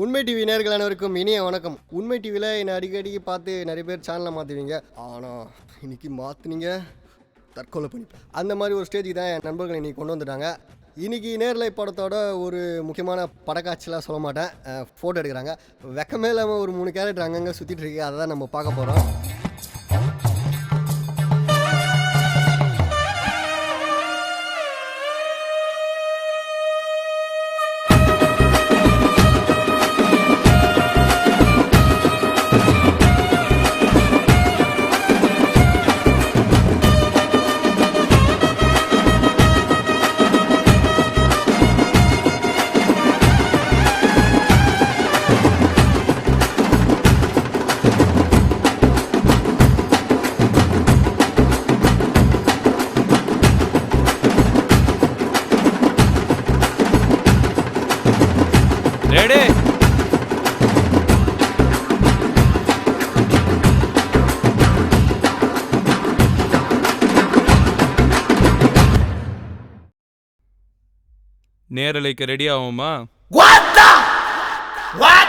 உண்மை டிவி நேயர்கள் அனைவருக்கும் இனிய வணக்கம். உண்மை டிவியில் என்னை அடிக்கடி பார்த்து நிறைய பேர் சேனலை மாற்றுவீங்க. ஆனால் இன்னைக்கு மாற்றுனீங்க தற்கொலை பண்ணி அந்த மாதிரி ஒரு ஸ்டேஜுக்கு தான் என் நண்பர்கள் இன்றைக்கி கொண்டு வந்துட்டாங்க. இன்றைக்கி நேர்லை படத்தோட ஒரு முக்கியமான படக்காட்சிலாம் சொல்ல மாட்டேன். ஃபோட்டோ எடுக்கிறாங்க. வெக்கமே இல்லாமல் ஒரு 3 கேரக்டர் அங்கங்கே சுற்றிட்டு இருக்கு. அதை தான் நம்ம பார்க்க போகிறோம். ரெடி நேரலைக்கு ரெடி ஆகுமா? What the? Why